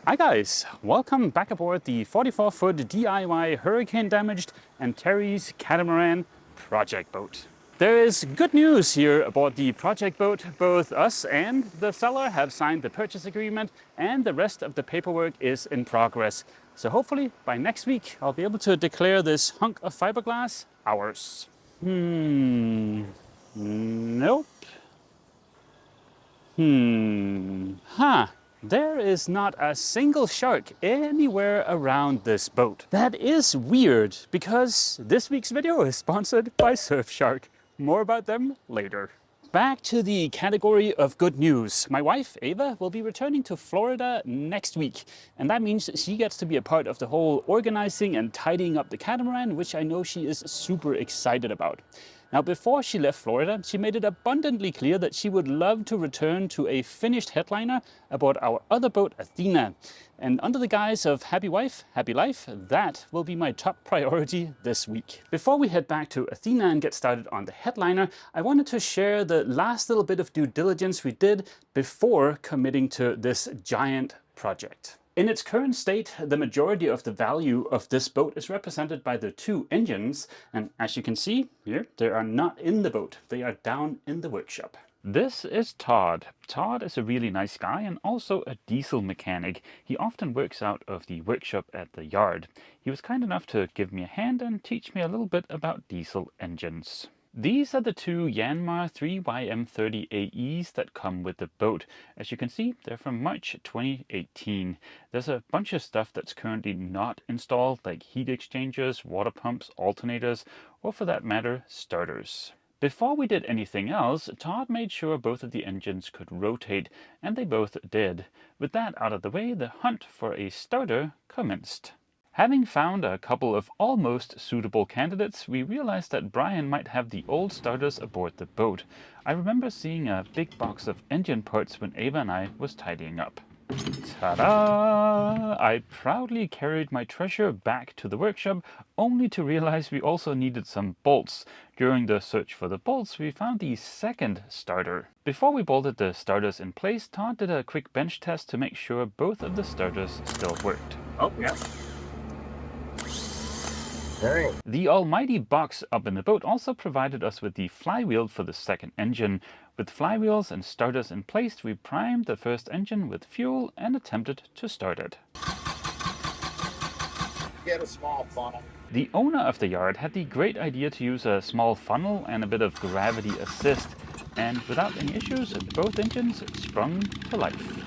Hi guys, welcome back aboard the 44-foot DIY hurricane damaged Antares Catamaran project boat. There is good news here aboard the project boat. Both us and the seller have signed the purchase agreement and the rest of the paperwork is in progress. So hopefully by next week I'll be able to declare this hunk of fiberglass ours. Nope. There is not a single shark anywhere around this boat. That is weird because this week's video is sponsored by Surfshark. More about them later. Back to the category of good news. My wife, Ava, will be returning to Florida next week. And that means she gets to be a part of the whole organizing and tidying up the catamaran, which I know she is super excited about. Now, before she left Florida, she made it abundantly clear that she would love to return to a finished headliner aboard our other boat, Athena. And under the guise of happy wife, happy life, that will be my top priority this week. Before we head back to Athena and get started on the headliner, I wanted to share the last little bit of due diligence we did before committing to this giant project. In its current state, the majority of the value of this boat is represented by the two engines, and as you can see here, they are not in the boat, they are down in the workshop. This is Todd. Todd is a really nice guy and also a diesel mechanic. He often works out of the workshop at the yard. He was kind enough to give me a hand and teach me a little bit about diesel engines. These are the two Yanmar 3YM30AEs that come with the boat. As you can see, they're from March 2018. There's a bunch of stuff that's currently not installed, like heat exchangers, water pumps, alternators, or for that matter, starters. Before we did anything else, Todd made sure both of the engines could rotate, and they both did. With that out of the way, the hunt for a starter commenced. Having found a couple of almost suitable candidates, we realized that Brian might have the old starters aboard the boat. I remember seeing a big box of engine parts when Ava and I was tidying up. Ta-da! I proudly carried my treasure back to the workshop, only to realize we also needed some bolts. During the search for the bolts, we found the second starter. Before we bolted the starters in place, Todd did a quick bench test to make sure both of the starters still worked. Oh, yeah. The almighty box up in the boat also provided us with the flywheel for the second engine. With flywheels and starters in place, we primed the first engine with fuel and attempted to start it. Get a small funnel. The owner of the yard had the great idea to use a small funnel and a bit of gravity assist, and without any issues, both engines sprung to life.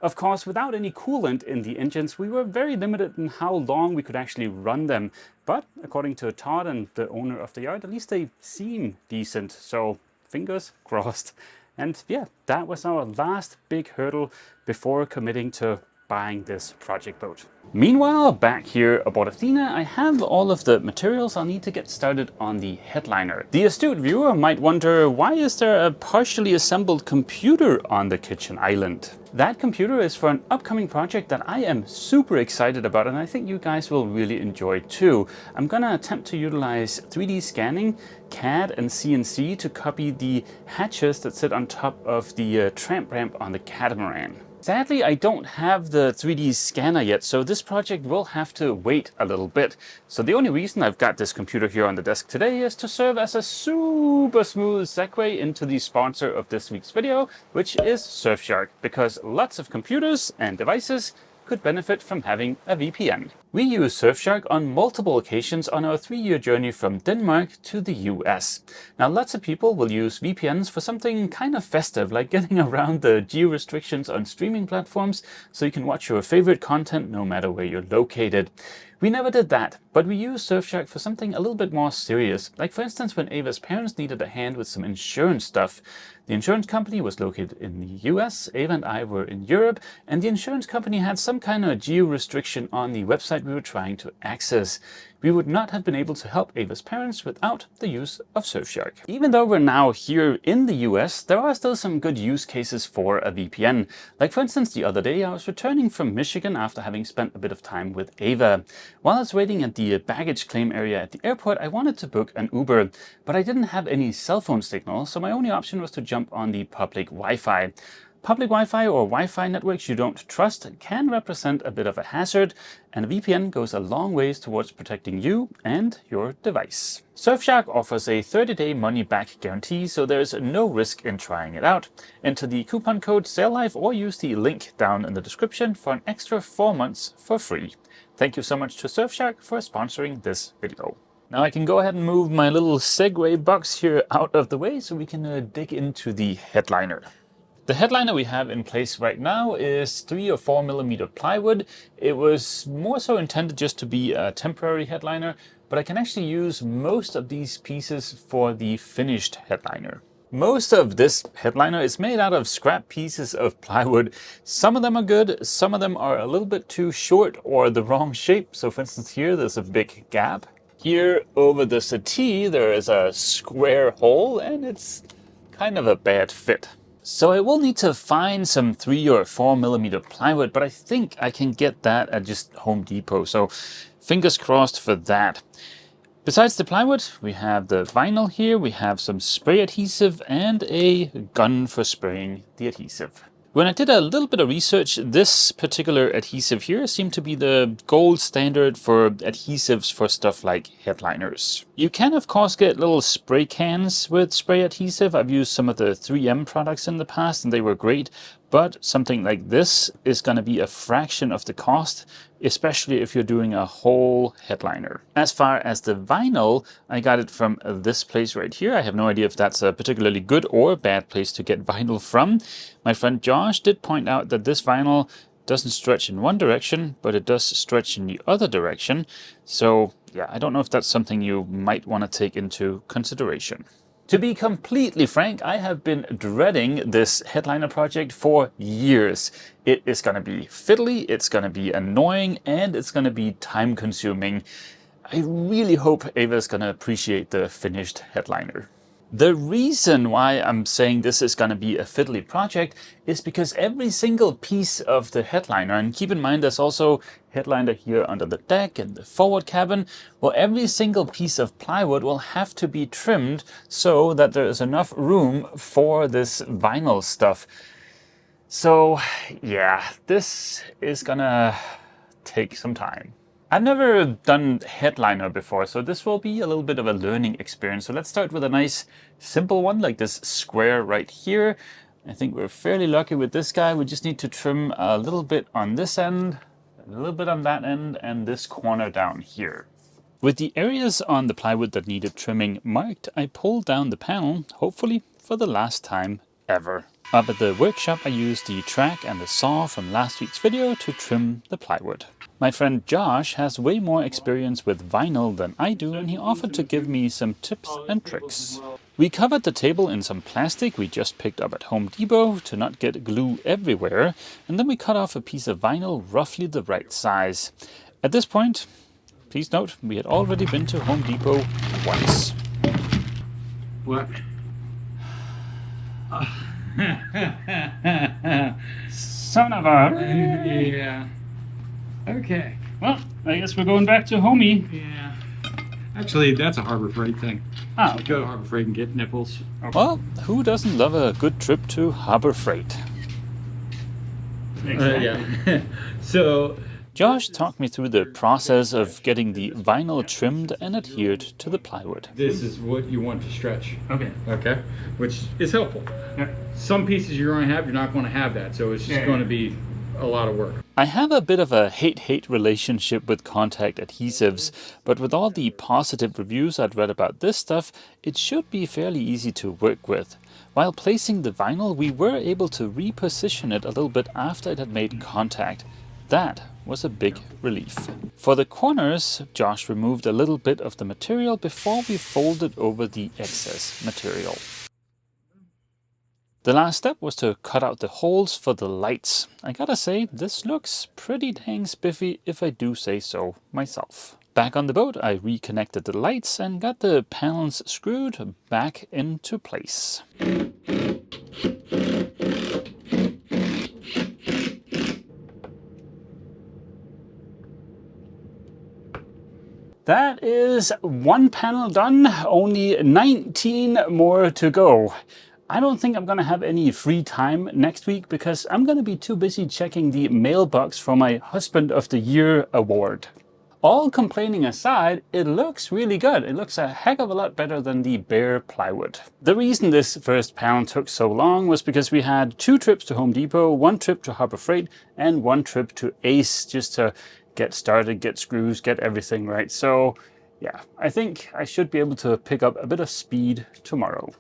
Of course, without any coolant in the engines, we were very limited in how long we could actually run them. But according to Todd and the owner of the yard, at least they seem decent. So fingers crossed. And yeah, that was our last big hurdle before committing to buying this project boat. Meanwhile, back here aboard Athena, I have all of the materials I'll need to get started on the headliner. The astute viewer might wonder, why is there a partially assembled computer on the kitchen island? That computer is for an upcoming project that I am super excited about, and I think you guys will really enjoy too. I'm gonna attempt to utilize 3D scanning, CAD and CNC to copy the hatches that sit on top of the tramp ramp on the catamaran. Sadly, I don't have the 3D scanner yet, so this project will have to wait a little bit. So the only reason I've got this computer here on the desk today is to serve as a super smooth segue into the sponsor of this week's video, which is Surfshark, because lots of computers and devices could benefit from having a VPN. We use Surfshark on multiple occasions on our 3-year journey from Denmark to the US. Now, lots of people will use VPNs for something kind of festive, like getting around the geo restrictions on streaming platforms so you can watch your favorite content no matter where you're located. We never did that, but we used Surfshark for something a little bit more serious. Like for instance, when Ava's parents needed a hand with some insurance stuff. The insurance company was located in the US, Ava and I were in Europe, and the insurance company had some kind of geo restriction on the website we were trying to access. We would not have been able to help Ava's parents without the use of Surfshark. Even though we're now here in the US, there are still some good use cases for a VPN. Like for instance, the other day I was returning from Michigan after having spent a bit of time with Ava. While I was waiting at the baggage claim area at the airport, I wanted to book an Uber, but I didn't have any cell phone signal, so my only option was to jump on the public Wi-Fi. public Wi-Fi or Wi-Fi networks you don't trust can represent a bit of a hazard, and a VPN goes a long ways towards protecting you and your device. Surfshark offers a 30-day money-back guarantee, so there's no risk in trying it out. Enter the coupon code SAILLIFE or use the link down in the description for an extra 4 months for free. Thank you so much to Surfshark for sponsoring this video. Now I can go ahead and move my little Segway box here out of the way so we can dig into the headliner. The headliner we have in place right now is 3 or 4 millimeter plywood. It was more so intended just to be a temporary headliner, but I can actually use most of these pieces for the finished headliner. Most of this headliner is made out of scrap pieces of plywood. Some of them are good, some of them are a little bit too short or the wrong shape. So for instance here, there's a big gap. Here over the settee, there is a square hole and it's kind of a bad fit. So I will need to find some 3 or 4 millimeter plywood, but I think I can get that at just Home Depot. So fingers crossed for that. Besides the plywood, we have the vinyl here, we have some spray adhesive and a gun for spraying the adhesive. When I did a little bit of research, this particular adhesive here seemed to be the gold standard for adhesives for stuff like headliners. You can of course get little spray cans with spray adhesive. I've used some of the 3M products in the past and they were great, but something like this is going to be a fraction of the cost, especially if you're doing a whole headliner. As far as the vinyl, I got it from this place right here. I have no idea if that's a particularly good or bad place to get vinyl from. My friend Josh did point out that this vinyl doesn't stretch in one direction, but it does stretch in the other direction. So yeah, I don't know if that's something you might want to take into consideration. To be completely frank, I have been dreading this headliner project for years. It is going to be fiddly, it's going to be annoying, and it's going to be time consuming. I really hope Ava is going to appreciate the finished headliner. The reason why I'm saying this is going to be a fiddly project is because every single piece of the headliner, and keep in mind there's also headliner here under the deck and the forward cabin, well, every single piece of plywood will have to be trimmed so that there is enough room for this vinyl stuff. So yeah, this is gonna take some time. I've never done headliner before, so this will be a little bit of a learning experience. So let's start with a nice simple one like this square right here. I think we're fairly lucky with this guy. We just need to trim a little bit on this end, a little bit on that end, and this corner down here. With the areas on the plywood that needed trimming marked, I pulled down the panel, hopefully for the last time ever. Up at the workshop, I used the track and the saw from last week's video to trim the plywood. My friend Josh has way more experience with vinyl than I do, and he offered to give me some tips and tricks. We covered the table in some plastic we just picked up at Home Depot to not get glue everywhere, and then we cut off a piece of vinyl roughly the right size. At this point, please note, we had already been to Home Depot once. What? Son of a... Yeah. Okay. Well, I guess we're going back to Homey. Yeah. Actually, that's a Harbor Freight thing. Ah, You go to Harbor Freight and get nipples. okay. Well, who doesn't love a good trip to Harbor Freight? Yeah. So... Josh talked me through the process of getting the vinyl trimmed and adhered to the plywood. This is what you want to stretch. Okay. Okay? Which is helpful. Yeah. Some pieces you're going to have, you're not going to have that. So it's just going to be a lot of work. I have a bit of a hate-hate relationship with contact adhesives, but with all the positive reviews I'd read about this stuff, it should be fairly easy to work with. While placing the vinyl, we were able to reposition it a little bit after it had made contact. That was a big relief. For the corners, Josh removed a little bit of the material before we folded over the excess material. The last step was to cut out the holes for the lights. I gotta say, this looks pretty dang spiffy if I do say so myself. Back on the boat, I reconnected the lights and got the panels screwed back into place. That is one panel done, only 19 more to go. I don't think I'm gonna have any free time next week because I'm gonna be too busy checking the mailbox for my Husband of the Year award. All complaining aside, it looks really good. It looks a heck of a lot better than the bare plywood. The reason this first panel took so long was because we had 2 trips to Home Depot, 1 trip to Harbor Freight, and 1 trip to Ace just to get started, get screws, get everything right. So yeah, I think I should be able to pick up a bit of speed tomorrow.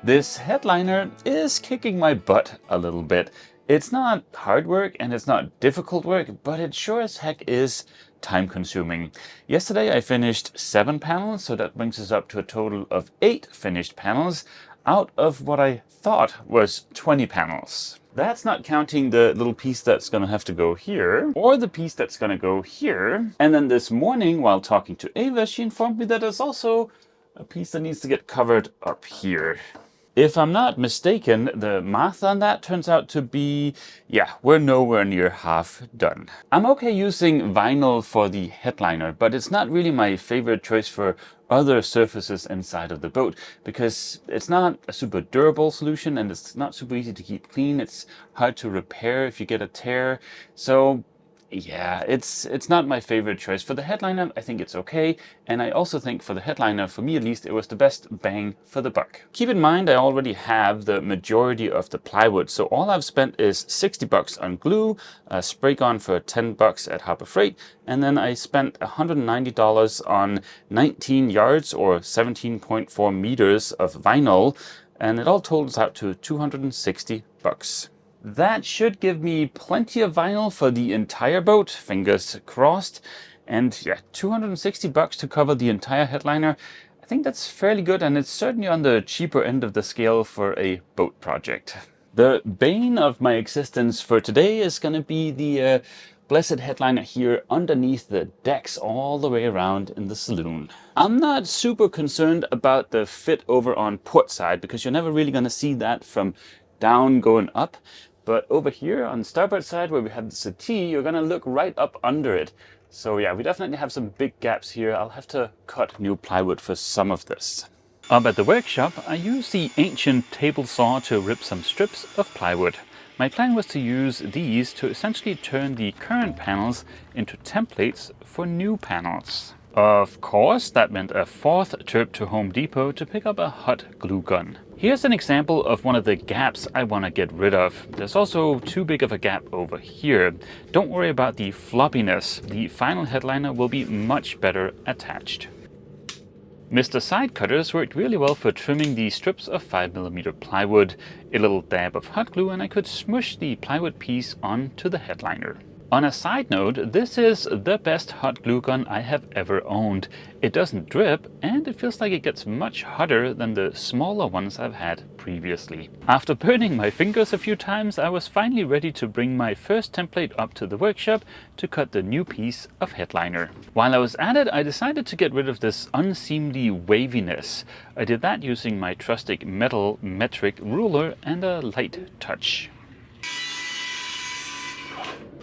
This headliner is kicking my butt a little bit. It's not hard work and it's not difficult work, but it sure as heck is time consuming. Yesterday I finished 7 panels, so that brings us up to a total of 8 finished panels out of what I thought was 20 panels. That's not counting the little piece that's gonna have to go here, or the piece that's gonna go here. And then this morning, while talking to Ava, she informed me that there's also a piece that needs to get covered up here. If I'm not mistaken, the math on that turns out to be, yeah, we're nowhere near half done. I'm okay using vinyl for the headliner, but it's not really my favorite choice for other surfaces inside of the boat because it's not a super durable solution and it's not super easy to keep clean. It's hard to repair if you get a tear. So yeah, it's not my favorite choice. For the headliner, I think it's okay. And I also think for the headliner, for me at least, it was the best bang for the buck. Keep in mind, I already have the majority of the plywood. So all I've spent is 60 bucks on glue, spray gun for 10 bucks at Harbor Freight. And then I spent $190 on 19 yards or 17.4 meters of vinyl. And it all totals out to 260 bucks. That should give me plenty of vinyl for the entire boat, fingers crossed. And yeah, 260 bucks to cover the entire headliner. I think that's fairly good, and it's certainly on the cheaper end of the scale for a boat project. The bane of my existence for today is going to be the blessed headliner here underneath the decks all the way around in the saloon. I'm not super concerned about the fit over on port side because you're never really going to see that from down going up. But over here on starboard side where we have the settee, you're gonna look right up under it. So yeah, we definitely have some big gaps here. I'll have to cut new plywood for some of this. Up at the workshop, I used the ancient table saw to rip some strips of plywood. My plan was to use these to essentially turn the current panels into templates for new panels. Of course, that meant a 4th trip to Home Depot to pick up a hot glue gun. Here's an example of one of the gaps I want to get rid of. There's also too big of a gap over here. Don't worry about the floppiness. The final headliner will be much better attached. Mr. Side Cutters worked really well for trimming the strips of 5mm plywood. A little dab of hot glue and I could smush the plywood piece onto the headliner. On a side note, this is the best hot glue gun I have ever owned. It doesn't drip and it feels like it gets much hotter than the smaller ones I've had previously. After burning my fingers a few times, I was finally ready to bring my first template up to the workshop to cut the new piece of headliner. While I was at it, I decided to get rid of this unseemly waviness. I did that using my trusty metal metric ruler and a light touch.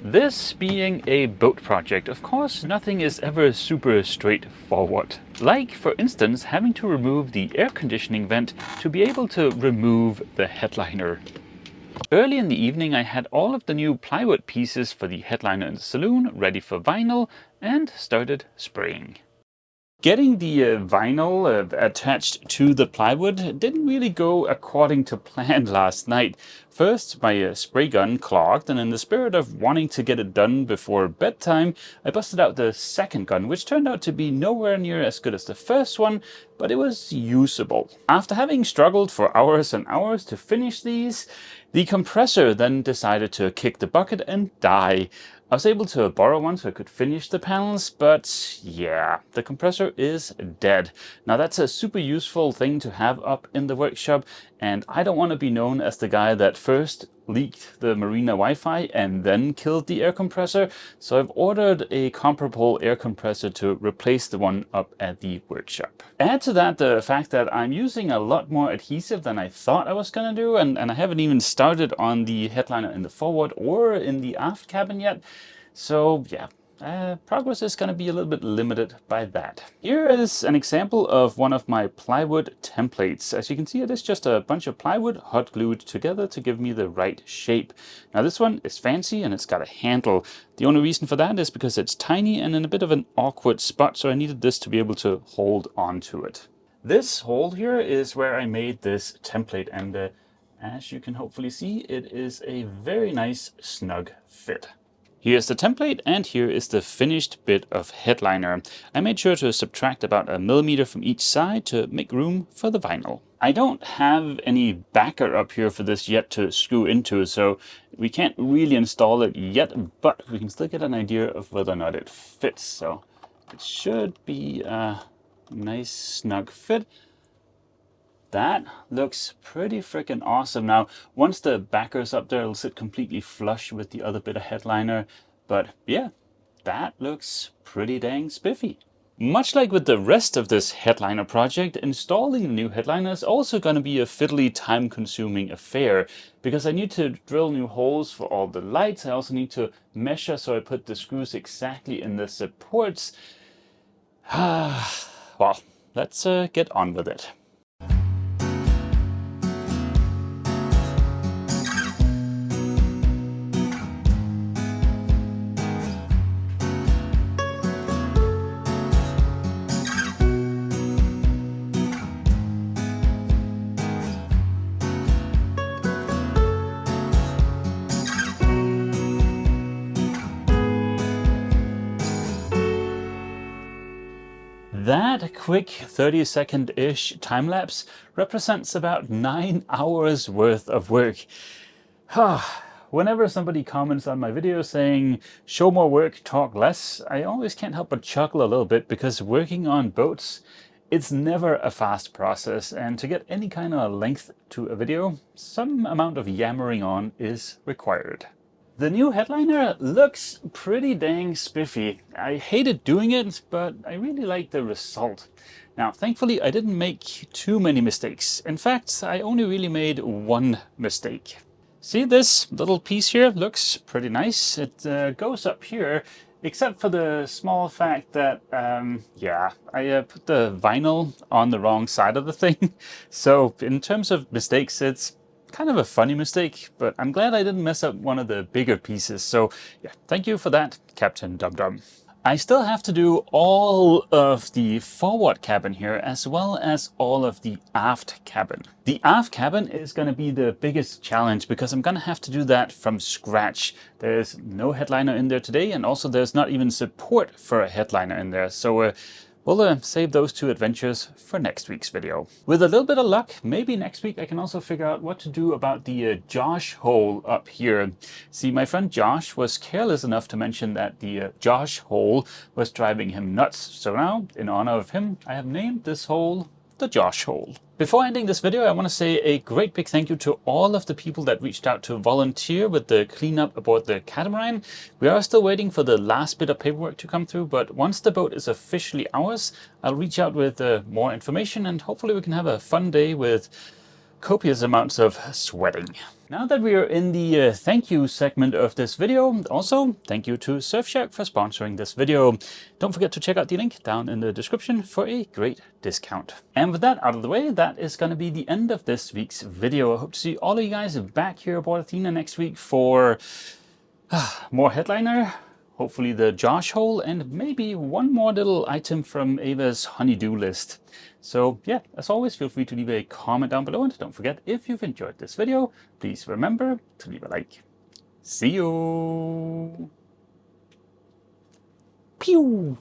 This being a boat project, of course, nothing is ever super straightforward. Like, for instance, having to remove the air conditioning vent to be able to remove the headliner. Early in the evening I had all of the new plywood pieces for the headliner in the saloon ready for vinyl and started spraying. Getting the vinyl attached to the plywood didn't really go according to plan last night. First, my spray gun clogged, and in the spirit of wanting to get it done before bedtime, I busted out the second gun, which turned out to be nowhere near as good as the first one, but it was usable. After having struggled for hours and hours to finish these, the compressor then decided to kick the bucket and die. I was able to borrow one so I could finish the panels, but yeah, the compressor is dead. Now that's a super useful thing to have up in the workshop, and I don't want to be known as the guy that first leaked the Marina Wi-Fi and then killed the air compressor, so I've ordered a comparable air compressor to replace the one up at the workshop. Add to that the fact that I'm using a lot more adhesive than I thought I was gonna do, and I haven't even started on the headliner in the forward or in the aft cabin yet. So yeah, progress is going to be a little bit limited by that. Here is an example of one of my plywood templates. As you can see, it is just a bunch of plywood hot glued together to give me the right shape. Now this one is fancy and it's got a handle. The only reason for that is because it's tiny and in a bit of an awkward spot, so I needed this to be able to hold onto it. This hole here is where I made this template, and as you can hopefully see, it is a very nice snug fit. Here's the template, and here is the finished bit of headliner. I made sure to subtract about 1 millimeter from each side to make room for the vinyl. I don't have any backer up here for this yet to screw into, so we can't really install it yet, but we can still get an idea of whether or not it fits. So it should be a nice snug fit. That looks pretty freaking awesome. Now, once the backer's up there, it'll sit completely flush with the other bit of headliner. But yeah, that looks pretty dang spiffy. Much like with the rest of this headliner project, installing the new headliner is also going to be a fiddly, time-consuming affair, because I need to drill new holes for all the lights. I also need to measure so I put the screws exactly in the supports. Well, let's get on with it. That quick 30-second-ish time lapse represents about 9 hours worth of work. Whenever somebody comments on my video saying, show more work, talk less, I always can't help but chuckle a little bit, because working on boats, it's never a fast process, and to get any kind of length to a video, some amount of yammering on is required. The new headliner looks pretty dang spiffy. I hated doing it, but I really like the result. Now, thankfully, I didn't make too many mistakes. In fact, I only really made one mistake. See, this little piece here looks pretty nice. It goes up here, except for the small fact that, I put the vinyl on the wrong side of the thing. So in terms of mistakes, it's kind of a funny mistake, but I'm glad I didn't mess up one of the bigger pieces. So yeah, thank you for that, Captain Dum Dum. I still have to do all of the forward cabin here, as well as all of the aft cabin. The aft cabin is going to be the biggest challenge, because I'm going to have to do that from scratch. There's no headliner in there today, and also there's not even support for a headliner in there. So we'll save those two adventures for next week's video. With a little bit of luck, maybe next week I can also figure out what to do about the Josh hole up here. See, my friend Josh was careless enough to mention that the Josh hole was driving him nuts. So now, in honor of him, I have named this hole the Josh hole. Before ending this video, I want to say a great big thank you to all of the people that reached out to volunteer with the cleanup aboard the Catamaran. We are still waiting for the last bit of paperwork to come through, but once the boat is officially ours, I'll reach out with more information, and hopefully we can have a fun day with copious amounts of sweating. Now that we are in the thank you segment of this video, also thank you to Surfshark for sponsoring this video. Don't forget to check out the link down in the description for a great discount. And with that out of the way, that is going to be the end of this week's video. I hope to see all of you guys back here aboard Athena next week for more headliner, hopefully the Josh hole, and maybe one more little item from Ava's honeydew list. So yeah, as always, feel free to leave a comment down below, and don't forget, if you've enjoyed this video, please remember to leave a like. See you! Pew!